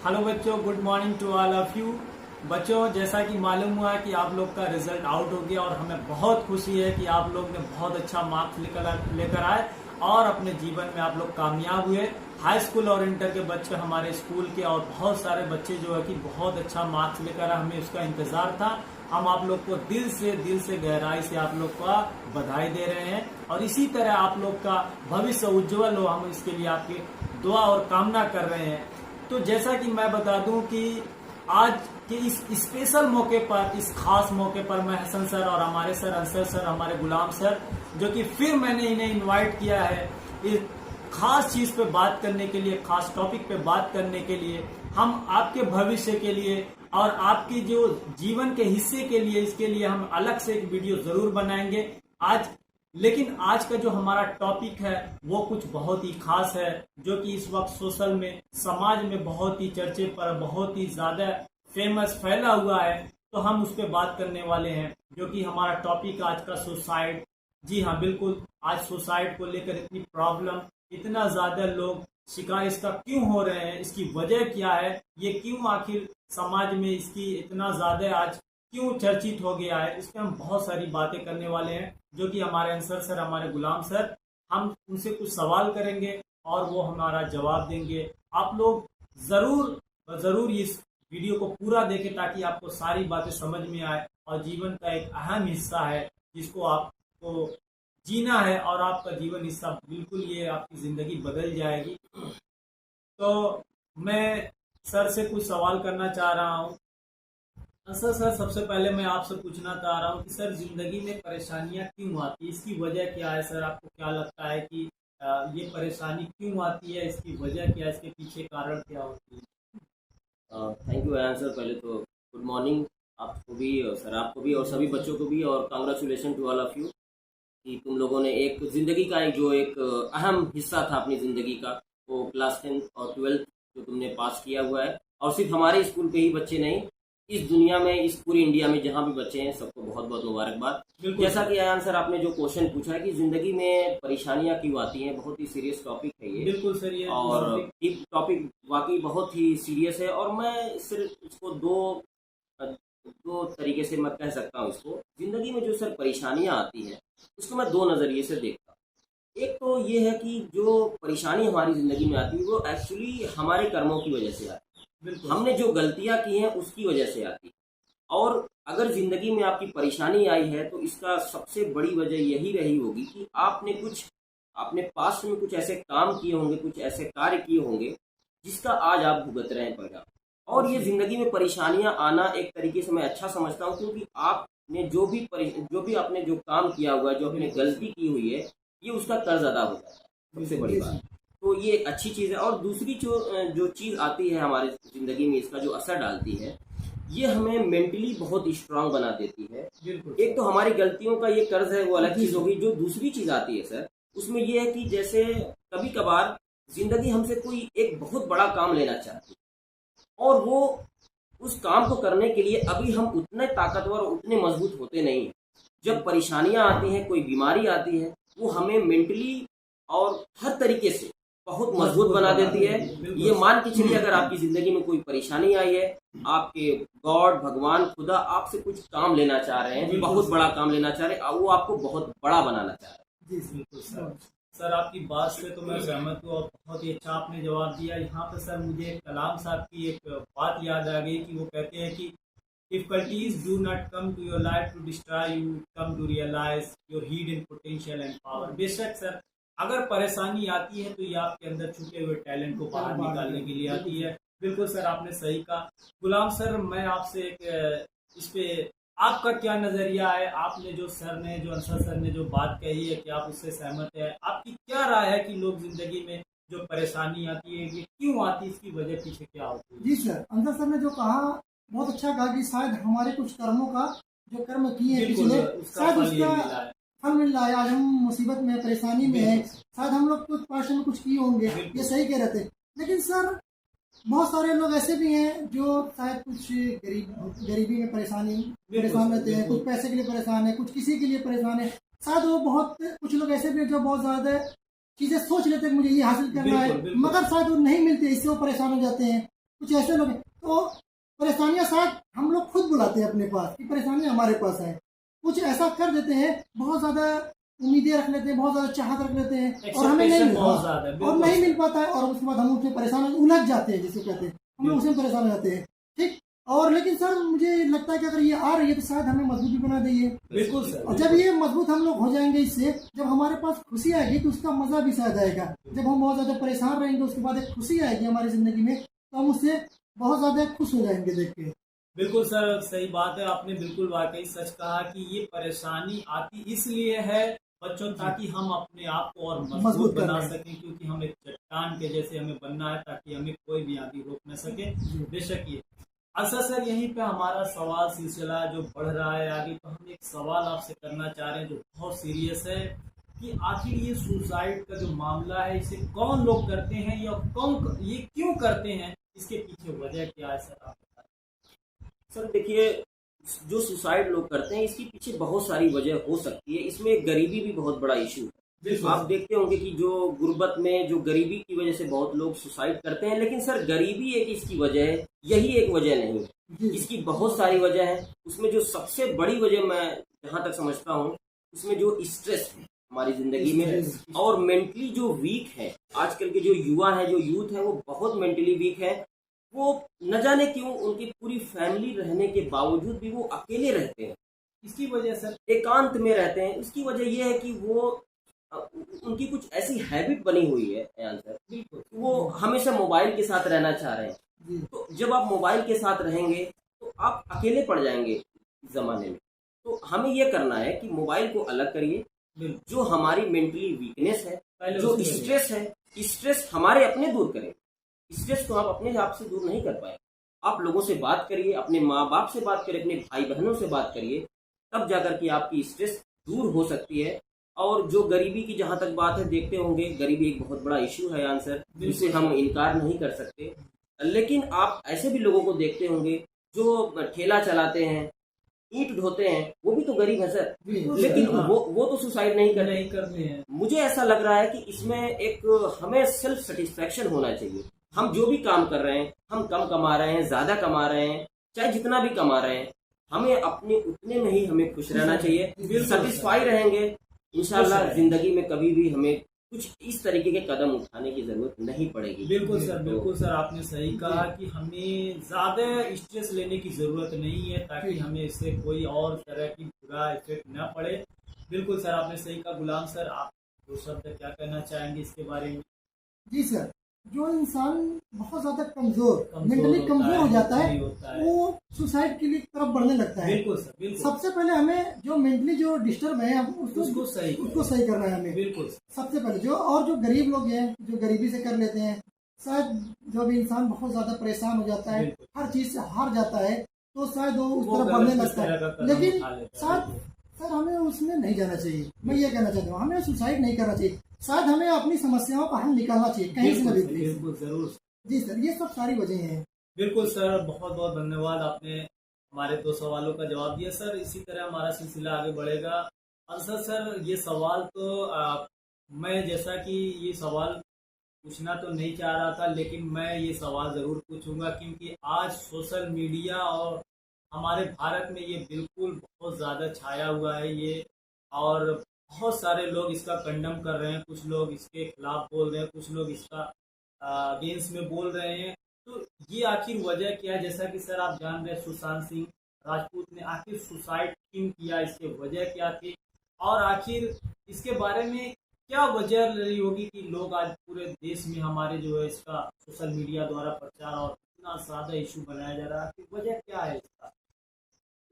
Hello बच्चों, good morning to all of you. बच्चों, जैसा कि मालूम हुआ कि आप लोग का रिजल्ट आउट हो गया और हमें बहुत खुशी है कि आप लोग ने बहुत अच्छा मार्क्स लेकर आए और अपने जीवन में आप लोग कामयाब हुए। हाई स्कूल और इंटर के बच्चे हमारे स्कूल के और बहुत सारे बच्चे जो है कि बहुत अच्छा मार्क्स लेकर आए, हमें उसका इंतजार था। हम आप लोग को दिल से गहराई से आप लोग का बधाई दे रहे हैं और इसी तरह आप लोग का भविष्य उज्जवल हो, हम इसके लिए आपकी दुआ और कामना कर रहे हैं। तो जैसा कि मैं बता दूं कि आज के इस स्पेशल मौके पर, इस खास मौके पर मैं हसन सर और हमारे सर अंसर सर, हमारे गुलाम सर, जो कि फिर मैंने इन्हें इनवाइट किया है इस खास चीज पे बात करने के लिए, खास टॉपिक पे बात करने के लिए। हम आपके भविष्य के लिए और आपकी जो जीवन के हिस्से के लिए, इसके लिए हम अलग से एक वीडियो जरूर बनाएंगे आज। लेकिन आज का जो हमारा टॉपिक है वो कुछ बहुत ही खास है, जो कि इस वक्त सोशल में, समाज में बहुत ही चर्चे पर, बहुत ही ज्यादा फेमस फैला हुआ है। तो हम उस पर बात करने वाले हैं, जो कि हमारा टॉपिक आज का सुसाइड। जी हाँ, बिल्कुल। आज सुसाइड को लेकर इतनी प्रॉब्लम, इतना ज्यादा लोग शिकार इसका क्यों हो रहे हैं, इसकी वजह क्या है, ये क्यों आखिर समाज में इसकी इतना ज्यादा आज क्यों चर्चित हो गया है, इस पर हम बहुत सारी बातें करने वाले हैं। जो कि हमारे अंसर सर, हमारे गुलाम सर, हम उनसे कुछ सवाल करेंगे और वो हमारा जवाब देंगे। आप लोग जरूर इस वीडियो को पूरा देखें ताकि आपको सारी बातें समझ में आए। और जीवन का एक अहम हिस्सा है जिसको आपको जीना है और आपका जीवन हिस्सा बिल्कुल, ये आपकी जिंदगी बदल जाएगी। तो मैं सर से कुछ सवाल करना चाह रहा हूँ। सर, सबसे पहले मैं आपसे पूछना चाह रहा हूँ कि सर, जिंदगी में परेशानियां क्यों आती है, इसकी वजह क्या है? सर, आपको क्या लगता है कि ये परेशानी क्यों आती है, इसकी वजह क्या है, इसके पीछे कारण क्या होती है? Thank you Ayan sir. पहले तो गुड मॉर्निंग आपको भी और सर आपको भी और सभी बच्चों को भी, और congratulation to all of you कि तुम लोगों ने एक ज़िंदगी का एक अहम हिस्सा था अपनी ज़िंदगी का, वो क्लास 10th और 12th जो तुमने पास किया हुआ है। और सिर्फ हमारे स्कूल के ही बच्चे नहीं, इस दुनिया में, इस पूरी इंडिया में जहाँ भी बच्चे हैं, सबको बहुत बहुत मुबारकबाद। जैसा कि अयान सर आपने जो क्वेश्चन पूछा है कि ज़िंदगी में परेशानियाँ क्यों आती हैं, बहुत ही सीरियस टॉपिक है ये। बिल्कुल सर, ये और ये टॉपिक वाकई बहुत ही सीरियस है। और मैं सिर्फ इसको दो तरीके से मैं कह सकता हूँ। इसको ज़िंदगी में जो सर परेशानियाँ आती हैं उसको मैं दो नज़रिए से देखता हूँ। एक तो ये है कि जो परेशानी हमारी ज़िंदगी में आती है वो एक्चुअली हमारे कर्मों की वजह से आती है, हमने जो गलतियाँ की हैं उसकी वजह से आती है। और अगर ज़िंदगी में आपकी परेशानी आई है तो इसका सबसे बड़ी वजह यही रही होगी कि आपने पास्ट में कुछ ऐसे काम किए होंगे, कुछ ऐसे कार्य किए होंगे जिसका आज आप भुगत रहे हैं परिणाम। और ये ज़िंदगी में परेशानियां आना एक तरीके से मैं अच्छा समझता हूँ, क्योंकि आपने जो भी आपने जो काम किया हुआ है, जो आपने गलती की हुई है, ये उसका कर्ज अदा हो जाता है, सबसे बड़ी बात। तो ये अच्छी चीज़ है। और दूसरी जो चीज़ आती है हमारे ज़िंदगी में, इसका जो असर डालती है, ये हमें मेंटली बहुत स्ट्रांग बना देती है। एक तो हमारी गलतियों का ये कर्ज है, वो अलग चीज़ होगी। जो दूसरी चीज़ आती है सर, उसमें ये है कि जैसे कभी कभार जिंदगी हमसे कोई एक बहुत बड़ा काम लेना चाहती है और वो उस काम को करने के लिए अभी हम उतने ताकतवर और उतने मजबूत होते नहीं हैं। जब परेशानियां आती हैं, कोई बीमारी आती है, वो हमें मेंटली और हर तरीके से बहुत मजबूत बना देती है। ये मान के चलिए, अगर आपकी जिंदगी में कोई परेशानी आई है, आपके गॉड, भगवान, खुदा आपसे कुछ काम लेना चाह रहे हैं, बहुत बड़ा काम लेना चाह रहे हैं, वो आपको बहुत बड़ा बनाना चाह रहे हैं। जी बिल्कुल सर। सर, आपकी बात से तो मैं सहमत हूँ और बहुत ही अच्छा आपने जवाब दिया। यहाँ पर सर मुझे कलाम साहब की एक बात याद आ गई कि वो कहते हैं कि difficulties do not come to your life to destroy you, come to realize your hidden potential and power। बेशक सर, अगर परेशानी आती है तो ये आपके अंदर छुपे हुए टैलेंट को बाहर निकालने के लिए आती है। बिल्कुल सर, आपने सही कहा। गुलाम सर, मैं आपसे एक इस पे आपका क्या नजरिया है? आपने जो अंसर सर ने जो बात कही है, कि आप उससे सहमत है? आपकी क्या राय है कि लोग जिंदगी में जो परेशानी आती है, ये क्यों आती है, इसकी वजह पीछे क्या होती है? जी सर, अंसर सर ने जो कहा बहुत अच्छा कहा कि शायद हमारे कुछ कर्मों का, जो कर्म किए हैं पिछले, शायद उसका फल मिल रहा है। आज हम मुसीबत में, परेशानी में है, शायद हम लोग कुछ पास्ट में कुछ किए होंगे, ये सही कह रहे थे। लेकिन सर, बहुत सारे लोग ऐसे भी हैं जो शायद कुछ गरीबी में परेशान रहते हैं, कुछ पैसे के लिए परेशान है, कुछ किसी के लिए परेशान है। शायद वो कुछ लोग ऐसे भी हैं जो बहुत ज्यादा चीजें सोच लेते हैं मुझे ये हासिल करना है, मगर शायद वो नहीं मिलते, इससे वो परेशान हो जाते हैं। कुछ ऐसे लोग हैं। तो परेशानियां शायद हम लोग खुद बुलाते हैं अपने पास कि परेशानी हमारे पास है, कुछ ऐसा कर देते हैं, बहुत ज्यादा उम्मीदें रख लेते हैं, बहुत ज्यादा चाहत रख लेते हैं और हमें नहीं मिल पाता है और उसके बाद हम उसमें परेशान उलझ जाते हैं, जिसे कहते हैं हम लोग उसमें परेशान हो जाते हैं। ठीक। और लेकिन सर मुझे लगता है कि अगर ये आ रही है तो शायद हमें मजबूत भी बना देगी। बिल्कुल सर। और जब ये मजबूत हम लोग हो जाएंगे इससे, जब हमारे पास खुशी आएगी तो उसका मजा भी शायद आएगा। जब हम बहुत ज्यादा परेशान रहेंगे उसके बाद एक खुशी आएगी हमारी जिंदगी में, तो हम उससे बहुत ज्यादा खुश हो जाएंगे देख के। बिल्कुल सर, सही बात है, आपने बिल्कुल वाकई सच कहा कि ये परेशानी आती इसलिए है बच्चों ताकि हम अपने आप को और मजबूत बना सकें, क्योंकि हम एक चट्टान के जैसे हमें बनना है ताकि हमें कोई भी आदमी रोक न सके। बेशक ये अच्छा सर, यहीं पे हमारा सवाल सिलसिला जो बढ़ रहा है आगे, तो हम एक सवाल आपसे करना चाह रहे हैं जो बहुत सीरियस है कि आखिर ये सुसाइड का जो मामला है इसे कौन लोग करते हैं या कौन ये क्यों करते हैं, इसके पीछे वजह क्या है सर, आप बताएं। सर देखिए, जो सुसाइड लोग करते हैं इसके पीछे बहुत सारी वजह हो सकती है। इसमें गरीबी भी बहुत बड़ा इशू है। आप देखते होंगे कि जो गुर्बत में जो गरीबी की वजह से बहुत लोग सुसाइड करते हैं, लेकिन सर गरीबी एक इसकी वजह है, यही एक वजह नहीं है, इसकी बहुत सारी वजह है। उसमें जो सबसे बड़ी वजह मैं जहाँ तक समझता हूँ, उसमें जो स्ट्रेस है हमारी जिंदगी में और मेंटली जो वीक है, आजकल के जो युवा है, जो यूथ है, वो बहुत मेंटली वीक है। वो न जाने क्यों उनकी पूरी फैमिली रहने के बावजूद भी वो अकेले रहते हैं। इसकी वजह सर एकांत में रहते हैं। इसकी वजह यह है कि वो उनकी कुछ ऐसी हैबिट बनी हुई है सर, वो हमेशा मोबाइल के साथ रहना चाह रहे हैं। तो जब आप मोबाइल के साथ रहेंगे तो आप अकेले पड़ जाएंगे इस जमाने में। तो हमें यह करना है कि मोबाइल को अलग करिए। जो हमारी मेंटली वीकनेस है, जो स्ट्रेस है, स्ट्रेस हमारे अपने दूर करें। स्ट्रेस तो आप अपने आप से दूर नहीं कर पाए। आप लोगों से बात करिए, अपने माँ बाप से बात करिए, अपने भाई बहनों से बात करिए, तब जाकर के आपकी स्ट्रेस दूर हो सकती है। और जो गरीबी की जहाँ तक बात है, देखते होंगे गरीबी एक बहुत बड़ा इश्यू है आंसर, जिसे हम इनकार नहीं कर सकते। लेकिन आप ऐसे भी लोगों को देखते होंगे जो ठेला चलाते हैं, ईंट ढोते हैं, वो भी तो गरीब है सर, लेकिन वो तो सुसाइड नहीं करते हैं। मुझे ऐसा लग रहा है कि इसमें एक हमें सेल्फ सेटिस्फेक्शन होना चाहिए। हम जो भी काम कर रहे हैं, हम कम कमा रहे हैं, ज्यादा कमा रहे हैं, चाहे जितना भी कमा रहे हैं, हमें अपने उतने में ही हमें खुश रहना चाहिए। सेटिस्फाई रहेंगे, इंशाल्लाह जिंदगी में कभी भी हमें कुछ इस तरीके के कदम उठाने की जरूरत नहीं पड़ेगी। बिल्कुल सर, आपने सही कहा कि हमें ज्यादा स्ट्रेस लेने की जरूरत नहीं है ताकि हमें इससे कोई और तरह की बुरा इफेक्ट न पड़े। बिल्कुल सर, आपने सही कहा। गुलाम सर, आप दो शब्द क्या कहना चाहेंगे इसके बारे में? जी सर, जो इंसान बहुत ज्यादा मेंटली कमजोर हो जाता है, वो सुसाइड के लिए तरफ बढ़ने लगता है। बिल्कुल सर, बिल्कुल। सबसे पहले हमें जो मेंटली जो डिस्टर्ब है उसको सही करना है हमें। बिल्कुल सबसे पहले जो गरीब लोग हैं, जो गरीबी से कर लेते हैं, शायद जब इंसान बहुत ज्यादा परेशान हो जाता है, हर चीज से हार जाता है, तो शायद वो उस तरफ बढ़ने लगता है। लेकिन शायद सर हमें उसमें नहीं जाना चाहिए। मैं ये कहना चाहता हूँ, हमें सुसाइड नहीं करना चाहिए। शायद हमें अपनी समस्याओं का हल निकालना चाहिए कहीं से न भी। बिल्कुल जरूर। जी सर, ये सब सारी वजह हैं। बिल्कुल सर, बहुत बहुत धन्यवाद, आपने हमारे 2 सवालों का जवाब दिया सर। इसी तरह हमारा सिलसिला आगे बढ़ेगा। अंसर सर, ये सवाल तो मैं जैसा कि ये सवाल पूछना तो नहीं चाह रहा था, लेकिन मैं ये सवाल जरूर पूछूंगा क्योंकि आज सोशल मीडिया और हमारे भारत में ये बिल्कुल बहुत ज़्यादा छाया हुआ है ये, और बहुत सारे लोग इसका कंडम कर रहे हैं, कुछ लोग इसके खिलाफ बोल रहे हैं, कुछ लोग इसका अगेंस्ट में बोल रहे हैं। तो ये आखिर वजह क्या है? जैसा कि सर आप जान रहे हैं, सुशांत सिंह राजपूत ने आखिर सुसाइड क्यों किया, इसके वजह क्या थी, और आखिर इसके बारे में क्या वजह रही होगी कि लोग आज पूरे देश में हमारे जो है इसका सोशल मीडिया द्वारा प्रचार और इतना ज्यादा इशू बनाया जा रहा है, आखिर वजह क्या है इसका?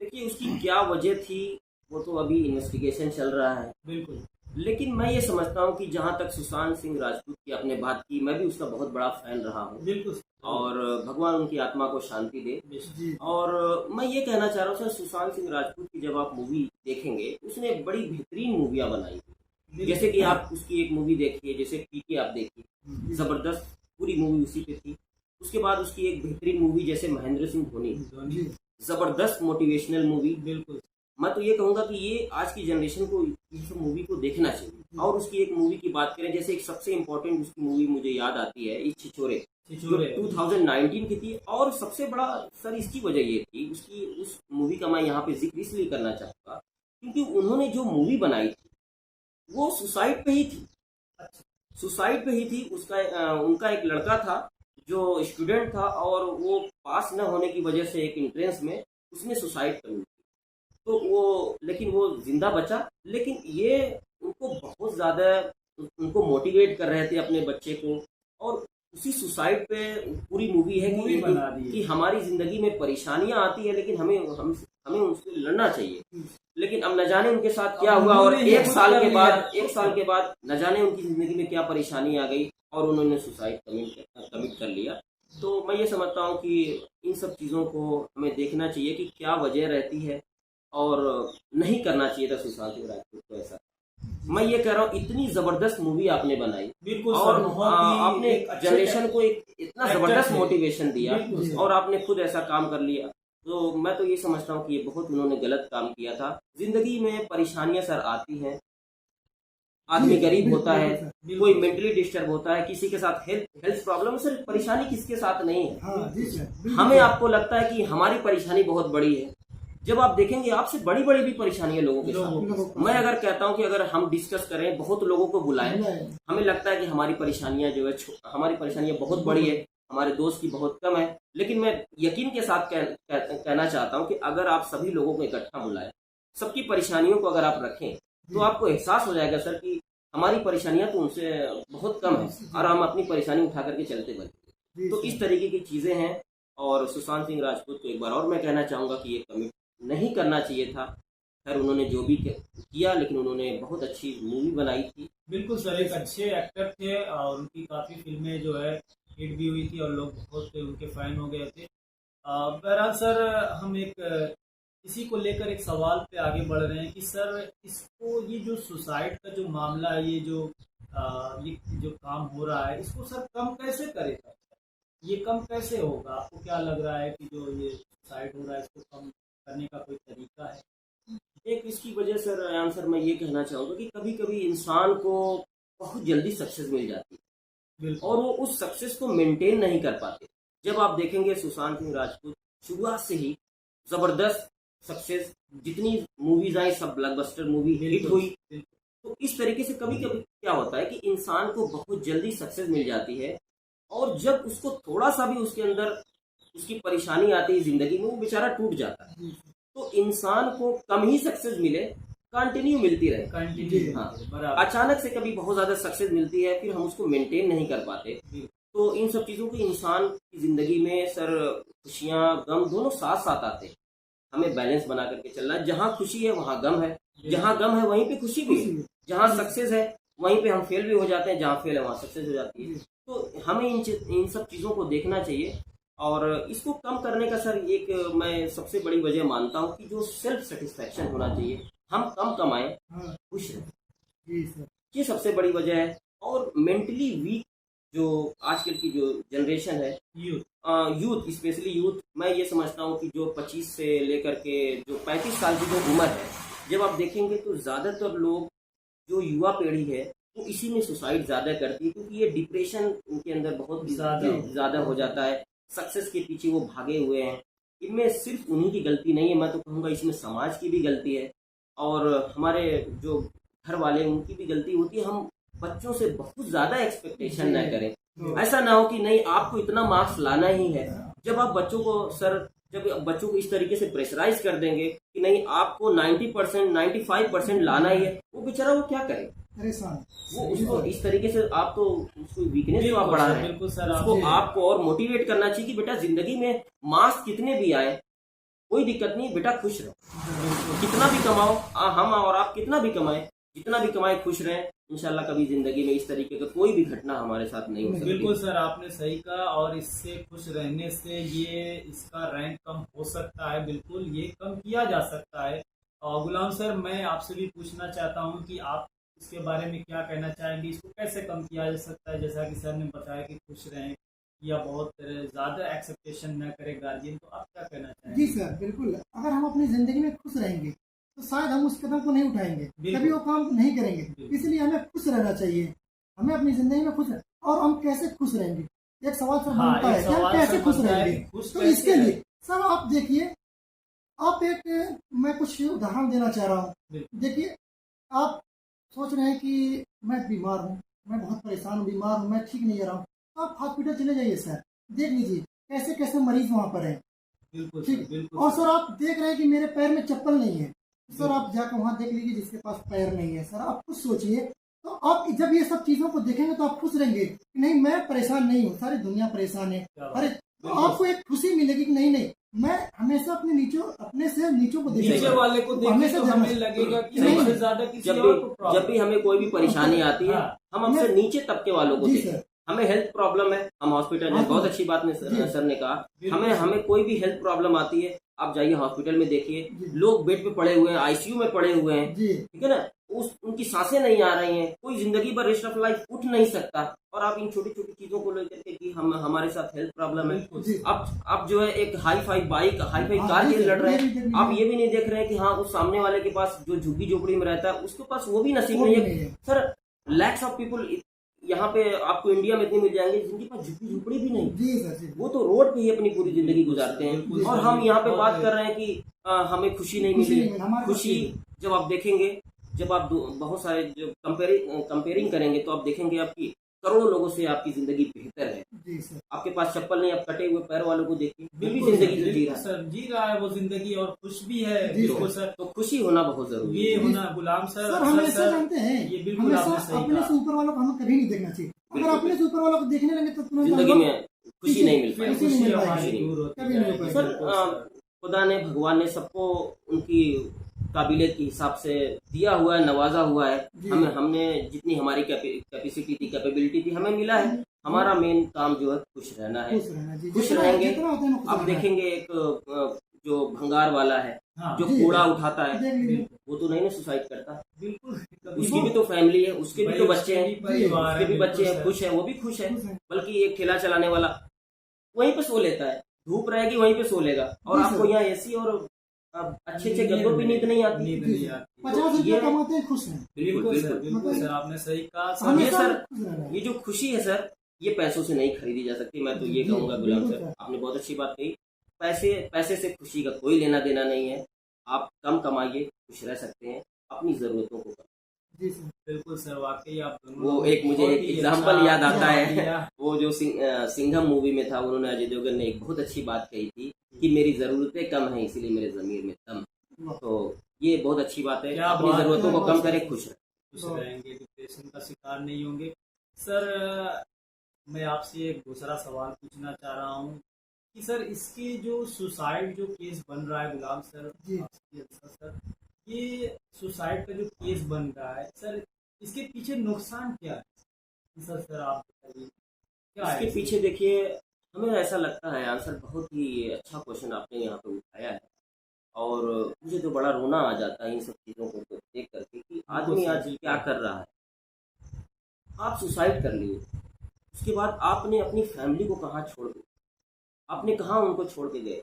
देखिए, उसकी क्या वजह थी वो तो अभी इन्वेस्टिगेशन चल रहा है। बिल्कुल। लेकिन मैं ये समझता हूँ कि जहाँ तक सुशांत सिंह राजपूत की आपने बात की, मैं भी उसका बहुत बड़ा फैन रहा हूँ। बिल्कुल। और भगवान उनकी आत्मा को शांति दे। और मैं ये कहना चाह रहा हूँ सर, सुशांत सिंह राजपूत की जब आप मूवी देखेंगे, उसने बड़ी बेहतरीन मूवियाँ बनाई। जैसे कि आप उसकी एक मूवी देखिए, जैसे पीके आप देखिए, जबरदस्त पूरी मूवी उसी पे थी। उसके बाद उसकी एक बेहतरीन मूवी जैसे महेंद्र सिंह धोनी, जबरदस्त मोटिवेशनल मूवी। बिल्कुल। मैं तो ये कहूंगा कि ये आज की जनरेशन को इस मूवी को देखना चाहिए। और उसकी एक मूवी की बात करें, जैसे एक सबसे इम्पोर्टेंट उसकी मूवी मुझे याद आती है, इस छिछोरे। जो 2019 की थी। और सबसे बड़ा सर इसकी वजह ये थी, उसकी उस मूवी का मैं यहाँ पे जिक्र इसलिए करना चाहूँगा क्योंकि उन्होंने जो मूवी बनाई थी वो सुसाइड पे ही थी। सुसाइड पे ही थी। उनका एक लड़का था जो स्टूडेंट था और वो पास न होने की वजह से एक एंट्रेंस में उसने सुसाइड कर ली। तो लेकिन वो जिंदा बचा। लेकिन ये उनको बहुत ज़्यादा उनको मोटिवेट कर रहे थे अपने बच्चे को। और उसी सुसाइड पे पूरी मूवी है कि हमारी ज़िंदगी में परेशानियां आती है लेकिन हमें उनसे लड़ना चाहिए। लेकिन अब न जाने उनके साथ क्या हुआ और एक साल के बाद न जाने उनकी ज़िंदगी में क्या परेशानी आ गई और उन्होंने सुसाइड कमिट कर लिया। तो मैं ये समझता हूँ कि इन सब चीज़ों को हमें देखना चाहिए कि क्या वजह रहती है और नहीं करना चाहिए था सुशांत सिंह राजपूत को ऐसा। मैं ये कह रहा हूँ इतनी जबरदस्त मूवी आपने बनाई बिल्कुल और आपने जनरेशन को एक इतना जबरदस्त मोटिवेशन दिया और आपने खुद ऐसा काम कर लिया। तो मैं तो ये समझता हूँ कि ये बहुत उन्होंने गलत काम किया था। जिंदगी में परेशानियां सर आती हैं, आदमी गरीब होता है, कोई मेंटली डिस्टर्ब होता है, किसी के साथ हेल्थ प्रॉब्लम। सर परेशानी किसके साथ नहीं है। हमें आपको लगता है कि हमारी परेशानी बहुत बड़ी है, जब आप देखेंगे आपसे बड़ी बड़ी भी परेशानी है लोगों के साथ। मैं अगर कहता हूं कि अगर हम डिस्कस करें, बहुत लोगों को बुलाएं, हमें लगता है कि हमारी परेशानियां जो है हमारी परेशानियां बहुत बड़ी है, हमारे दोस्त की बहुत कम है। लेकिन मैं यकीन के साथ कहना चाहता हूं कि अगर आप सभी लोगों को इकट्ठा बुलाएं, सबकी परेशानियों को अगर आप रखें तो आपको एहसास हो जाएगा सर कि हमारी परेशानियां तो उनसे बहुत कम है और हम अपनी परेशानी उठा करके चलते बढ़ते। तो इस तरीके की चीजें हैं। और सुशांत सिंह राजपूत को एक बार और मैं कहना चाहूंगा कि ये कमिट नहीं करना चाहिए था। खैर उन्होंने जो भी किया लेकिन उन्होंने बहुत अच्छी मूवी बनाई थी। बिल्कुल सर, एक अच्छे एक्टर थे और उनकी काफ़ी फिल्में जो है हिट भी हुई थी और लोग बहुत उनके फैन हो गए थे। बहरहाल सर, हम एक इसी को लेकर एक सवाल पे आगे बढ़ रहे हैं कि सर इसको, ये जो सुसाइड का जो मामला है, ये जो काम हो रहा है, इसको सर कम कैसे करेगा? ये कम कैसे होगा? आपको क्या लग रहा है कि जो ये सुसाइड हो रहा है इसको कम करने का कोई तरीका है? एक इसकी वजह सर आंसर मैं ये कहना चाहूँगा कि कभी कभी इंसान को बहुत जल्दी सक्सेस मिल जाती है और वो उस सक्सेस को मेंटेन नहीं कर पाते। जब आप देखेंगे सुशांत सिंह राजपूत शुरुआत से ही जबरदस्त सक्सेस, जितनी मूवीज आई सब ब्लॉकबस्टर मूवी हिट हुई। तो इस तरीके से कभी कभी क्या होता है कि इंसान को बहुत जल्दी सक्सेस मिल जाती है और जब उसको थोड़ा सा भी उसके अंदर उसकी परेशानी आती है जिंदगी में, वो बेचारा टूट जाता है। तो इंसान को कम ही सक्सेस मिले, कंटिन्यू मिलती रहे। हाँ, अचानक से कभी बहुत ज्यादा सक्सेस मिलती है फिर हम उसको मेंटेन नहीं कर पाते। तो इन सब चीजों को इंसान की जिंदगी में सर खुशियां गम दोनों साथ साथ आते हैं। हमें बैलेंस बना करके चलना है। जहाँ खुशी है वहाँ गम है, जहाँ गम है वहीं पे खुशी भी है, जहाँ सक्सेस है वहीं पे हम फेल भी हो जाते हैं, जहाँ फेल है वहाँ सक्सेस हो जाती है। तो हमें इन सब चीज़ों को देखना चाहिए और इसको कम करने का सर एक मैं सबसे बड़ी वजह मानता हूँ कि जो सेल्फ सेटिस्फेक्शन होना चाहिए। हम कम कमाएं, खुश रहें, ये सबसे बड़ी वजह है। और मेंटली वीक जो आजकल की जो जनरेशन है, यूथ स्पेशली यूथ, मैं ये समझता हूँ कि जो 25 से लेकर के जो 35 साल की जो उम्र है, जब आप देखेंगे तो ज़्यादातर लोग जो युवा पीढ़ी है वो इसी में सुसाइड ज़्यादा करती है क्योंकि ये डिप्रेशन उनके अंदर बहुत ज़्यादा हो जाता है। सक्सेस के पीछे वो भागे हुए हैं। इनमें सिर्फ उन्हीं की गलती नहीं है, मैं तो कहूँगा इसमें समाज की भी गलती है और हमारे जो घर वाले उनकी भी गलती होती है। हम बच्चों से बहुत ज़्यादा एक्सपेक्टेशन ना करें। ऐसा ना हो कि नहीं आपको इतना मार्क्स लाना ही है। जब आप बच्चों को इस तरीके से प्रेशराइज कर देंगे कि नहीं आपको 90% 95% लाना ही है, वो बेचारा वो क्या करे? वो उसको इस तरीके से आप तो उसको वीकनेस तो आप बढ़ा रहे हैं। उसको आपको और मोटिवेट करना चाहिए कि बेटा जिंदगी में मार्क्स कितने भी आए कोई दिक्कत नहीं, बेटा खुश रहो, कितना भी कमाओ, हम और आप कितना भी कमाएं, जितना भी कमाए खुश रहें। इंशाल्लाह कभी जिंदगी में इस तरीके का कोई भी घटना हमारे साथ नहीं हो सकती। बिल्कुल सर, आपने सही कहा और इससे खुश रहने से इसका रैंक कम हो सकता है। बिल्कुल ये कम किया जा सकता है। और गुलाम सर, मैं आपसे भी पूछना चाहता हूं कि आप इसके बारे में क्या कहना चाहेंगे? इसको कैसे कम किया जा सकता है? जैसा कि सर ने बताया कि खुश रहें या बहुत ज्यादा एक्सेप्टेशन न करे गार्जियन, तो आप क्या कहना चाहेंगे? जी सर, बिल्कुल। अगर हम अपनी जिंदगी में खुश रहेंगे तो शायद हम उस कदम को नहीं उठाएंगे, कभी वो काम नहीं करेंगे। इसलिए हमें खुश रहना चाहिए, हमें अपनी जिंदगी में खुश और हम कैसे खुश रहेंगे? एक सवाल सर हाँ, बनता है एक कि हम सवाल कैसे सर खुश बनता है रहेंगे। कि खुश तो कैसे इसके रहे। लिए सर आप देखिए, आप एक मैं कुछ उदाहरण देना चाह रहा हूँ। बिल्कुल। देखिए, आप सोच रहे हैं कि मैं बीमार हूँ, मैं बहुत परेशान हूँ, बीमार हूँ, मैं ठीक नहीं रहा हूँ, तो आप हॉस्पिटल चले जाइए सर, देख लीजिए कैसे कैसे मरीज वहाँ पर हैं। बिल्कुल ठीक। सर, बिल्कुल और सर। सर आप देख रहे हैं कि मेरे पैर में चप्पल नहीं है, सर आप जाकर वहाँ देख लीजिए जिसके पास पैर नहीं है। सर आप खुद सोचिए, तो आप जब ये सब चीज़ों को देखेंगे तो आप खुश रहेंगे कि नहीं मैं परेशान नहीं हूँ, सारी दुनिया परेशान है। क्या बात अरे है। तो बिल्कुल आपको एक खुशी मिलेगी कि नहीं नहीं, मैं हमेशा अपने से नीचों को नीचे देखूंगा। वाले को देखें हमेशा तो जानना हमें लगेगा कि नहीं, हमसे ज्यादा किसी जब और को भी प्रॉब्लम जब भी हमें कोई भी परेशानी आती है, हाँ। हम हमसे नीचे तबके वालों को जी देखें। सर। हमें हेल्थ प्रॉब्लम है, हम हॉस्पिटल में, हाँ, बहुत अच्छी बात ने जी। सर ने कहा। बिल्कुल हमें सर। हमें कोई भी हेल्थ प्रॉब्लम आती है, आप जाइए हॉस्पिटल में देखिए, जी। लोग बेड पे पड़े हुए हैं, आईसीयू में पड़े हुए हैं, जी ठीक है ना, उनकी सांसें नहीं आ रही हैं, कोई जिंदगी भर रेस्ट ऑफ लाइफ उठ नहीं सकता, और आप इन छोटी छोटी चीजों को लेकर के कि हमारे साथ हेल्थ प्रॉब्लम है, बिल्कुल जी। आप जो है एक hi fi bike, hi fi हाँ, कार जी के लिए सर, लड़ रहे ये भी हैं। देखिए। आप ये भी नहीं देख रहे हैं कि हाँ उस सामने वाले के पास जो झुग्गी झोपड़ी में रहता है उसके पास वो भी नसीब वो नहीं भी है। नहीं है। सर लैक्स ऑफ पीपल यहाँ पे आपको इंडिया में इतने मिल जाएंगे जिनके पास झुग्गी झोपड़ी भी नहीं, जी सर जी। वो तो रोड पे ही अपनी पूरी जिंदगी गुजारते हैं। बिल्कुल और सर, हम यहाँ पे बहुत बात कर रहे हैं कि हमें खुशी नहीं खुशी मिली। नहीं मिली, हमारे पास खुशी जब आप देखेंगे, जब आप बहुत सारे जो कंपेयरिंग करेंगे तो आप देखेंगे आपकी करोड़ों लोगों से आपकी जिंदगी बेहतर है। जी सर। आपके पास चप्पल नहीं, आप कटे हुए पैर वालों को देखिए, वो भी बिल्कुल जिंदगी सर, तो जी रहा है। सर जी रहा है वो जिंदगी और खुश भी है। जी बिल्कुल सर। तो खुशी होना बहुत जरूरी ये है। होना गुलाम सर, सर हम ऐसा जानते हैं, ये बिल्कुल आपने हमेशा सही अपने कहा। से ऊपर वालों को हमें कभी नहीं देखना चाहिए। अगर बिल्कुल। अपने से ऊपर वालों को देखने लगे तो तुरंत जिंदगी हम लोग में खुशी नहीं मिल फिर पाएगी। खुशी नहीं खुशी मिल हमारी पाएगी। दूर होती कभी नहीं हो जाएगी। पाएगी। सर बिल्कुल सर। खुदा ने, भगवान ने सबको उनकी काबिलियत के हिसाब से दिया हुआ है, नवाजा हुआ है। जी। हमने जितनी हमारी कैपेसिटी थी, कैपेबिलिटी थी, हमें मिला है। हमारा मेन काम जो है खुश रहना है। खुश रहना जी। खुश जितना- रहेंगे। जितना होता है ना खुश आप रहना है। देखेंगे एक जो भंगार वाला है, हाँ, जो जी। कूड़ा उठाता है, देख लीजिए। बिल्कुल वो तो नहीं ना सुसाइड करता। बिल्कुल। उसकी भी तो फैमिली है, उसके भी तो बच्चे हैं, परिवार उसके भी बच्चे हैं, बिल्कुल खुश हैं, वो भी खुश है। खुश है। बल्कि एक ठेला चलाने वाला वहीं पे सो लेता है, धूप रहेगी वहीं पे सो लेगा, और जी आपको सर। यहाँ एसी और अच्छे अच्छे गद्दों पे नींद नहीं आती। नींद नहीं आती। 50 रुपया ये- कमाते हैं, खुश हैं। बिल्कुल सर, बिल्कुल। बिल्कुल सर, आपने सही कहा सर। ये हमेशा सर, खुश रहना है। ये जो खुशी है सर, ये पैसों से नहीं खरीदी जा सकती। मैं तो ये जी, कहूंगा गुलाम बिल्कुल सर, सर। आपने बहुत अच्छी बात कही। पैसे से खुशी का कोई लेना देना नहीं है। आप कम कमाइए, खुश रह सकते हैं, अपनी जरूरतों को कम। जी सर। बिल्कुल सर, वाकई आप दोनों वो ने एक मुझे बहुत एक ही एग्जाम्पल अच्छा याद आता है। दिया। वो जो सिंघम मूवी में था, उन्होंने अजय देवगन ने एक बहुत अच्छी बात कही थी कि मेरी जरूरतें कम हैं इसीलिए मेरे जमीर में दम। तो ये बहुत अच्छी बात है। क्या अपनी बात है, जरूरतों को क्या कम बात है। करें, खुश रहें। खुश रहेंगे, डिप्रेशन का शिकार नहीं होंगे। सर मैं आपसे एक दूसरा सवाल पूछना चाह रहा हूँ कि सर इसके जो सुसाइड जो केस बन रहा है गुलाम सर, जी। सर ये सुसाइड का जो केस बन रहा है सर, इसके पीछे नुकसान क्या है सर आप बताइए क्या है इसके पीछे देखिए, हमें ऐसा लगता है, आंसर बहुत ही अच्छा क्वेश्चन आपने यहाँ पे उठाया है, और मुझे तो बड़ा रोना आ जाता है इन सब चीज़ों को देख करके कि आदमी आज क्या कर रहा है। आप सुसाइड कर लिए, उसके बाद आपने अपनी फैमिली को कहाँ छोड़ दी, आपने कहाँ उनको छोड़ के गए,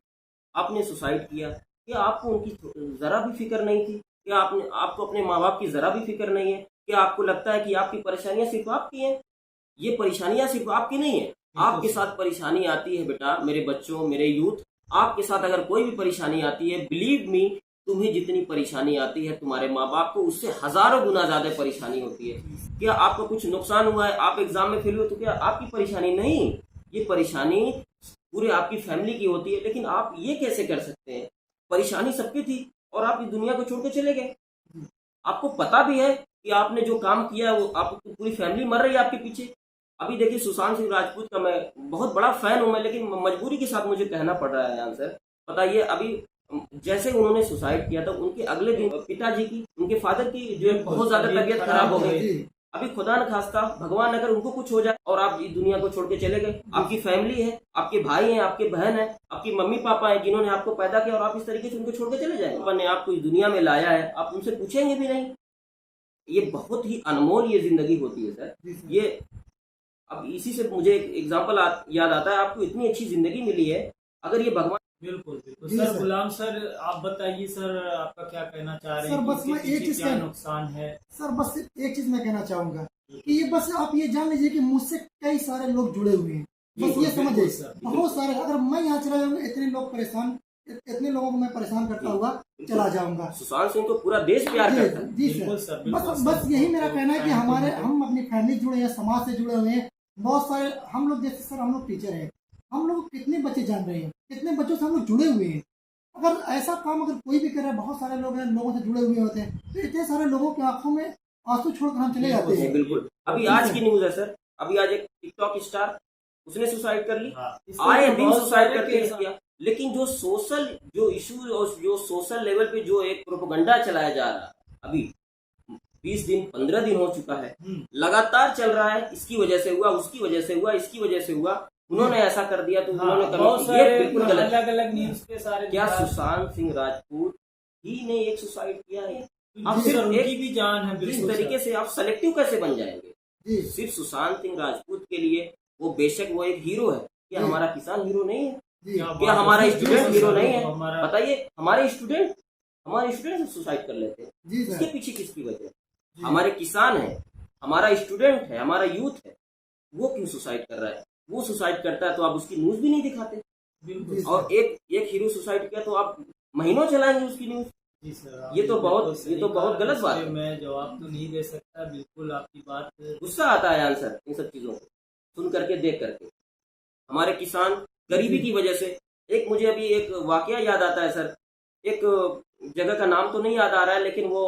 आपने सुसाइड किया। क्या आपको उनकी जरा भी फिक्र नहीं थी? क्या आपको अपने माँ बाप की जरा भी फिक्र नहीं है? क्या आपको लगता है कि आपकी परेशानियां सिर्फ आपकी हैं? ये परेशानियां सिर्फ आपकी नहीं है, आपके साथ परेशानी आती है बेटा, मेरे बच्चों, मेरे यूथ, आपके साथ अगर कोई भी परेशानी आती है, बिलीव मी, तुम्हें जितनी परेशानी आती है तुम्हारे माँ बाप को उससे हजारों गुना ज्यादा परेशानी होती है। क्या आपको कुछ नुकसान हुआ है, आप एग्जाम में फेल हुए, तो क्या आपकी परेशानी नहीं? ये परेशानी पूरे आपकी फैमिली की होती है। लेकिन आप ये कैसे कर सकते हैं? परेशानी सबकी थी और आप इस दुनिया को छोड़ के चले गए। आपको पता भी है कि आपने जो काम किया वो आपकी पूरी फैमिली मर रही है आपके पीछे। अभी देखिए सुशांत सिंह राजपूत का मैं बहुत बड़ा फैन हूं मैं, लेकिन मजबूरी के साथ मुझे कहना पड़ रहा है आंसर। बताइए, अभी जैसे उन्होंने सुसाइड किया था, उनके अगले दिन पिताजी की, उनके फादर की जो है बहुत ज्यादा तबीयत खराब हो गई। जी। अभी खुदा न खास्ता, भगवान अगर उनको कुछ हो जाए और आप इस दुनिया को छोड़ के चले गए, आपकी फैमिली है, आपके भाई हैं, आपके बहन है, आपकी मम्मी पापा हैं जिन्होंने आपको पैदा किया, और आप इस तरीके से उनको छोड़ के चले जाए। पापा ने आपको इस दुनिया में लाया है, आप उनसे पूछेंगे भी नहीं। ये बहुत ही अनमोल ये जिंदगी होती है सर। जी सर। ये अब इसी से मुझे एक एग्जाम्पल याद आता है। आपको इतनी अच्छी जिंदगी मिली है, अगर ये भगवान बिल्कुल बिल्कुल जी सर। सर। गुलाम सर आप बताइए सर, आपका क्या कहना चाह रहे सर, हैं बस कि मैं इसके एक पीछे चीज क्या कह- नुकसान है? सर बस एक चीज मैं कहना चाहूंगा कि ये बस आप ये जान लीजिए कि मुझसे कई सारे लोग जुड़े हुए हैं बस ये समझिए, बिल्कुल सर, बहुत सारे, अगर मैं यहाँ चला जाऊंगा इतने लोग परेशान, इतने लोगों को मैं परेशान करता हुआ चला जाऊंगा। सुशांत सिंह को पूरा देश प्यार जी करता है। जी बिल्कुल सर, सर, बिल्कुल बस सर। बस यही मेरा कहना है कि हमारे, हम अपनी फैमिली जुड़े हैं, समाज से जुड़े हुए हैं, बहुत सारे हम लोग, जैसे सर हम लोग टीचर हैं, हम लोग कितने बच्चे जान रहे हैं, कितने बच्चों से हम लोग जुड़े हुए हैं। अगर ऐसा काम अगर कोई भी कर रहा है, बहुत सारे लोग हैं, लोगों से जुड़े हुए होते हैं, तो इतने सारे लोगों की आंखों में आंसू छोड़कर हम चले जाते हैं। बिल्कुल। अभी आज की न्यूज है सर, अभी आज एक टिकटॉक स्टार, उसने सुसाइड कर ली। हाँ, आए दिन बहुत सुसाइड सारे करते केस किया, लेकिन जो सोशल जो इशू और जो सोशल लेवल पे जो एक प्रोपेगेंडा चलाया जा रहा है, अभी 20 दिन 15 दिन हो चुका है, लगातार चल रहा है, इसकी वजह से हुआ, उसकी वजह से हुआ, इसकी वजह से हुआ, उन्होंने ऐसा कर दिया तो उन्होंने बहुत कर, ये सारे बिल्कुल गलत है। अलग अलग न्यूज पे सारे क्या दिखा- सुशांत सिंह राजपूत ही ने एक सुसाइड किया है? आप जी सर, सिर्फ उनकी एक भी जान है। इस बिल्कुल तरीके सर। से आप सेलेक्टिव कैसे बन जाएंगे? जी सिर्फ सुशांत सिंह राजपूत के लिए वो बेशक वो एक हीरो है, क्या जी। हमारा किसान हीरो नहीं है? जी क्या क्या बात हमारा है, स्टूडेंट सर, हीरो नहीं है? हमारा बताइए, हमारे स्टूडेंट सुसाइड कर लेते हैं, जी इसके सर, पीछे किसकी वजह है? जी। हमारे किसान है, हमारा स्टूडेंट है, हमारा यूथ है, वो क्यों सुसाइड कर रहा है? वो सुसाइड करता है तो आप उसकी न्यूज भी नहीं दिखाते, बिल्कुल जी। और एक हीरो सुसाइड किया तो आप महीनों चलाएंगे उसकी न्यूज। जी सर, ये तो बहुत सही बहुत कहा, गलत बात इसलिए है। मैं जवाब तो नहीं दे सकता। बिल्कुल आपकी बात गुस्सा आता है आंसर इन सब चीजों को सुन करके, देख करके। हमारे किसान गरीबी की वजह से, एक मुझे अभी एक वाकया याद आता है सर, एक जगह का नाम तो नहीं याद आ रहा है, लेकिन वो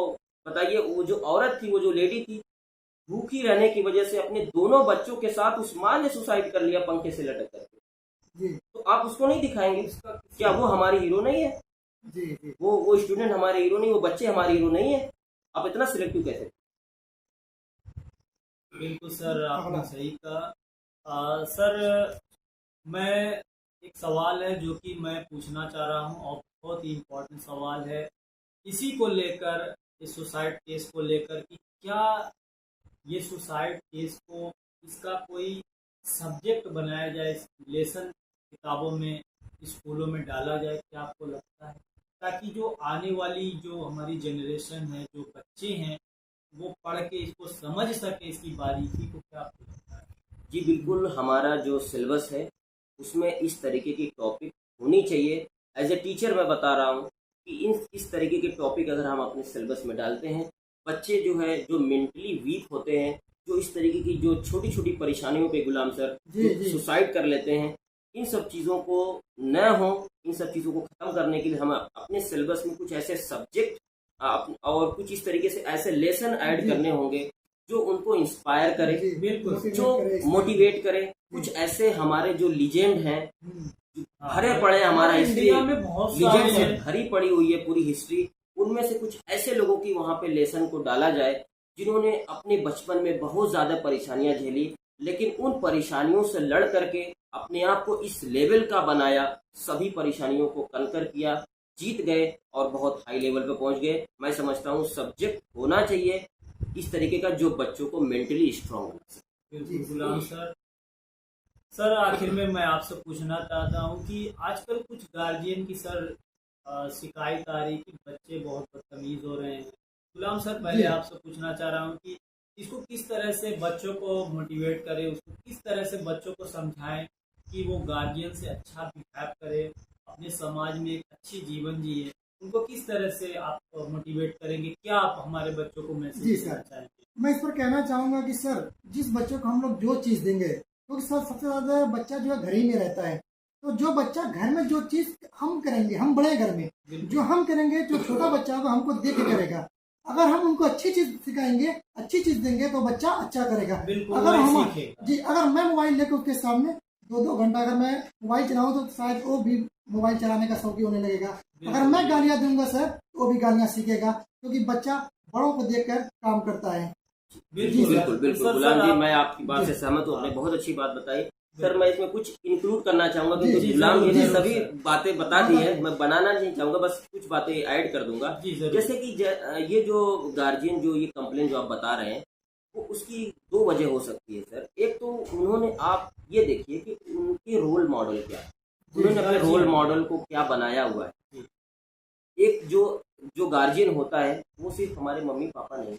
बताइए, वो जो औरत थी, वो जो लेडी थी, भूखी रहने की वजह से अपने दोनों बच्चों के साथ उस माँ ने सुसाइड कर लिया पंखे से लटक करके। जी तो आप उसको नहीं दिखाएंगे? क्या वो हमारी हीरो नहीं है? जी जी वो स्टूडेंट हमारे हीरो नहीं, वो बच्चे हमारे हीरो नहीं है? आप इतना सिलेक्टिव कैसे? बिल्कुल सर, आपने सही कहा। सर, मैं एक सवाल है जो कि मैं पूछना चाह रहा हूँ, और बहुत ही इम्पोर्टेंट सवाल है इसी को लेकर, इस सुसाइड केस को लेकर, कि क्या ये सुसाइड केस को, इसका कोई सब्जेक्ट बनाया जाए, इस लेसन किताबों में, स्कूलों में डाला जाए? क्या आपको लगता है, ताकि जो आने वाली जो हमारी जनरेशन है, जो बच्चे हैं, वो पढ़ के इसको समझ सके, इसकी बारीकी को? क्या आपको लगता है? जी बिल्कुल, हमारा जो सिलेबस है उसमें इस तरीके की टॉपिक होनी चाहिए। एज ए टीचर मैं बता रहा हूँ कि इस तरीके के टॉपिक अगर हम अपने सिलेबस में डालते हैं, बच्चे जो है, जो मेंटली वीक होते हैं, जो इस तरीके की जो छोटी छोटी परेशानियों पे गुलाम सर जी। सुसाइड कर लेते हैं, इन सब चीज़ों को न हो, इन सब चीज़ों को ख़त्म करने के लिए हम अपने सिलेबस में कुछ ऐसे सब्जेक्ट और कुछ इस तरीके से ऐसे लेसन ऐड करने होंगे जो उनको इंस्पायर करे, जी, बिल्कुल, मोटिवेट जो करे, मोटिवेट करे। कुछ ऐसे हमारे जो लीजेंड हैं, भरे पड़े हैं, हमारा हिस्ट्री इंडिया में बहुत लीजेंड सारे से हैं। भरी पड़ी हुई है पूरी हिस्ट्री, उनमें से कुछ ऐसे लोगों की वहाँ पे लेसन को डाला जाए जिन्होंने अपने बचपन में बहुत ज़्यादा परेशानियां झेली, लेकिन उन परेशानियों से लड़ करके अपने आप को इस लेवल का बनाया, सभी परेशानियों को कंकर किया, जीत गए और बहुत हाई लेवल पे पहुंच गए। मैं समझता हूँ सब्जेक्ट होना चाहिए इस तरीके का जो बच्चों को मेंटली स्ट्रांग बना सके। बिल्कुल गुलाम सर। सर, आखिर में मैं आपसे पूछना चाहता हूँ कि आजकल कुछ गार्जियन की सर शिकायत आ रही कि बच्चे बहुत बदतमीज हो रहे हैं। गुलाम सर, पहले आपसे पूछना चाह रहा हूँ कि इसको किस तरह से बच्चों को मोटिवेट करें, उसको किस तरह से बच्चों को समझाएं कि वो गार्जियन से अच्छा बिहेव करे, अपने समाज में एक अच्छी जीवन जिए? उनको किस तरह से आप मोटिवेट करेंगे? क्या आप हमारे बच्चों को जी मैसेज सर। देना चाहेंगे? मैं इस पर कहना चाहूंगा कि सर, जिस बच्चों को हम लोग जो चीज़ देंगे, क्योंकि सर सबसे ज़्यादा बच्चा जो है घर ही में रहता है, तो जो बच्चा घर में जो चीज़ हम करेंगे, हम बड़े घर में जो हम करेंगे, जो छोटा बच्चा होगा हमको देख के करेगा। अगर हम उनको अच्छी चीज़ सिखाएंगे, अच्छी चीज़ देंगे, तो बच्चा अच्छा करेगा। बिल्कुल, अगर वही हम सीखेगा। जी, अगर मैं मोबाइल लेकर उसके सामने 2-2 घंटा अगर मैं मोबाइल चलाऊँ, तो शायद वो भी मोबाइल चलाने का शौकी होने लगेगा। अगर मैं गालियाँ दूंगा सर, तो वो भी गालियाँ सीखेगा, क्योंकि बच्चा बड़ों को देखकर काम करता है। बिल्कुल बिल्कुल बिल्कुल गुलाम जी, मैं आपकी बात जी। से सहमत हूँ, आपने बहुत अच्छी बात बताई। सर, मैं इसमें कुछ इंक्लूड करना चाहूंगा, जी, क्योंकि जी, गुलाम जी ने जरूर, सभी सर। बातें बता दी है, मैं बनाना नहीं चाहूंगा, बस कुछ बातें ऐड कर दूंगा। जी जरूर। जैसे कि ये जो गार्जियन जो ये कंप्लेन जो आप बता रहे हैं, वो उसकी 2 वजह हो सकती है सर। एक तो उन्होंने, आप ये देखिए कि उनके रोल मॉडल क्या है, उन्होंने अपने रोल मॉडल को क्या बनाया हुआ है। एक जो गार्जियन होता है वो सिर्फ हमारे मम्मी पापा नहीं,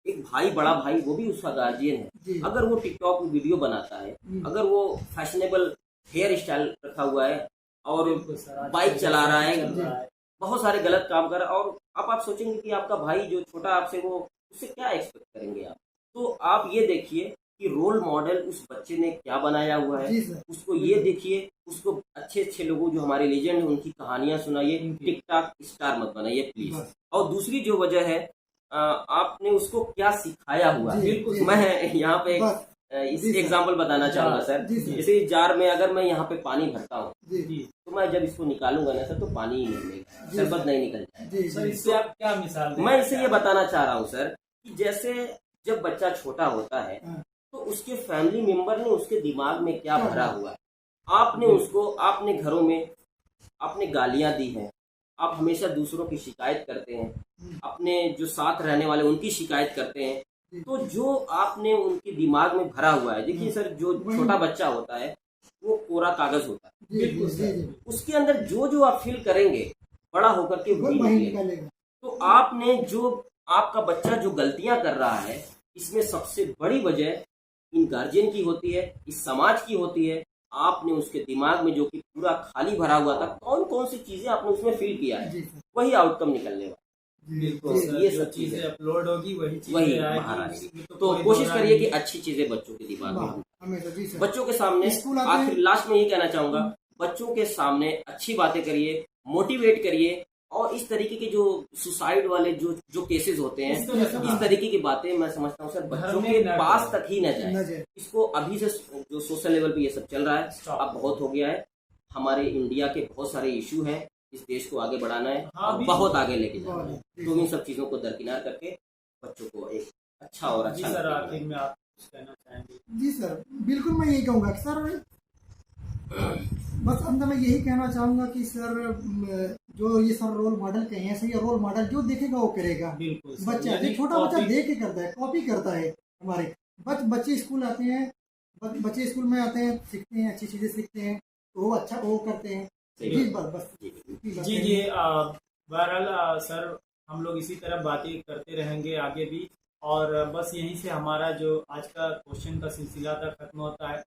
एक भाई, बड़ा भाई, वो भी उसका गार्जियन जी। है। अगर वो टिकटॉक में वीडियो बनाता है, अगर वो फैशनेबल हेयर स्टाइल रखा हुआ है और बिल्कुल सर, आज बाइक कल चला रहा है, चल रहा है। बहुत सारे गलत काम कर रहा है, और आप सोचेंगे कि आपका भाई जो छोटा आपसे, वो उससे क्या एक्सपेक्ट करेंगे आप। तो आप ये देखिए कि रोल मॉडल उस बच्चे ने क्या बनाया हुआ है, जी सर। उसको ये देखिए, उसको अच्छे अच्छे लोगों जो हमारे लेजेंड हैं उनकी कहानियां सुनाइए। टिकटॉक स्टार मत बनाइए प्लीज। बस। और दूसरी जो वजह है, आपने उसको क्या सिखाया हुआ है। जी, बिल्कुल। जी। मैं यहाँ पे बस। इस जी सर। एग्जाम्पल बताना चाहूंगा सर। जी सर। जैसे इस जार में अगर मैं यहाँ पे पानी भरता हूँ, जी जी तो मैं जब इसको निकालूंगा ना सर, तो पानी ही निकलेगा, जी शरबत सर। नहीं निकल जाएगा। जी सर, जी इससे आप क्या मिसाल दें? मैं इससे ये बताना चाह रहा हूँ सर कि जैसे जब बच्चा छोटा होता है, हाँ। तो उसके फैमिली मेंबर ने उसके दिमाग में क्या क्या भरा भरा? हुआ है। आपने उसको, आपने घरों में आपने गालियां दी हैं, आप हमेशा दूसरों की शिकायत करते हैं, अपने जो साथ रहने वाले उनकी शिकायत करते हैं। तो जो आपने उनके दिमाग में भरा हुआ है, देखिए सर, जो छोटा बच्चा होता है वो कोरा कागज होता है, जी बिल्कुल जी सर। जी। उसके अंदर जो जो आप फील करेंगे, बड़ा होकर के वही वही निकलेगा। निकालेगा। तो आपने जो, आपका बच्चा जो गलतियां कर रहा है, इसमें सबसे बड़ी वजह इन गार्जियन की होती है, इस समाज की होती है। आपने उसके दिमाग में जो कि पूरा खाली भरा हुआ था, कौन कौन सी चीजें आपने उसमें फील किया है, जी सर। वही आउटकम निकलने वाला। जी बिल्कुल जी। सर, ये जो सब चीजें चीजें अपलोड होगी वही वही चीजें बाहर आएगी। आएगी। इसमें तो कोई कोशिश दो राय करिए कि नहीं। अच्छी चीजें बच्चों के दिमाग में हों। हमेशा जी सर। बच्चों के सामने, स्कूल आते हैं। आखिर लास्ट में ये कहना चाहूंगा, बच्चों के सामने अच्छी बातें करिए, मोटिवेट करिए, और इस तरीके के जो सुसाइड वाले जो केसेस होते हैं, इस तरह से इस तरीके की बातें मैं समझता हूँ सर बच्चों में के ना पास करें। तक ही न जाए। न जाए। इसको अभी से जो सोशल लेवल पे ये सब चल रहा है, Stop। अब बहुत हो गया है। हमारे इंडिया के बहुत सारे इशू हैं, इस देश को आगे बढ़ाना है, हाँ, और भी- बहुत आगे लेके जाना है। जी तो सर। इन सब चीजों को दरकिनार करके बच्चों को एक अच्छा और जी अच्छा सर, नतीजा आखिर में आप कुछ कहना चाहेंगे? जी सर, बिल्कुल मैं यही कहूँगा कि सर, बस अंत में यही कहना चाहूँगा कि सर, जो ये सब रोल मॉडल कहे हैं, सही रोल मॉडल जो देखेगा वो करेगा। बिल्कुल सर, बच्चा, यानी जो छोटा बच्चा कॉपी- देख के करता है, कॉपी करता है। हमारे बच्चे स्कूल आते हैं, बच्चे स्कूल में आते हैं, सीखते हैं, अच्छी चीजें सीखते हैं, तो वो अच्छा वो करते हैं। सही जी बात। बस बस जी। इतनी बात जी है। जी। बहरहाल सर, हम लोग इसी तरह बातें करते रहेंगे आगे भी, और बस यहीं से हमारा जो आज का क्वेश्चन का सिलसिला था खत्म होता है।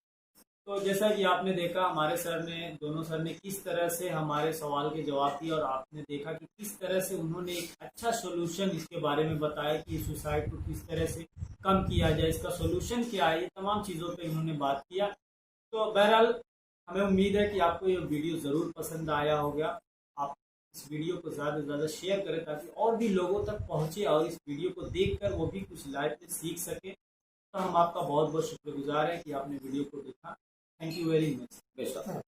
तो जैसा कि आपने देखा, हमारे सर ने, दोनों सर ने किस तरह से हमारे सवाल के जवाब दिए, और आपने देखा कि किस तरह से उन्होंने एक अच्छा सोल्यूशन इसके बारे में बताया कि सुसाइड को किस तरह से कम किया जाए, इसका सोल्यूशन क्या है, ये तमाम चीज़ों पे इन्होंने बात किया। तो बहरहाल हमें उम्मीद है कि आपको ये वीडियो ज़रूर पसंद आया होगा। आप इस वीडियो को ज़्यादा से ज़्यादा शेयर करें ताकि और भी लोगों तक पहुँचे, और इस वीडियो को देखकर वो भी कुछ लाइफ में सीख सके। तो हम आपका बहुत बहुत शुक्रगुजार हैं कि आपने वीडियो को देखा। Thank you very much. Best of luck.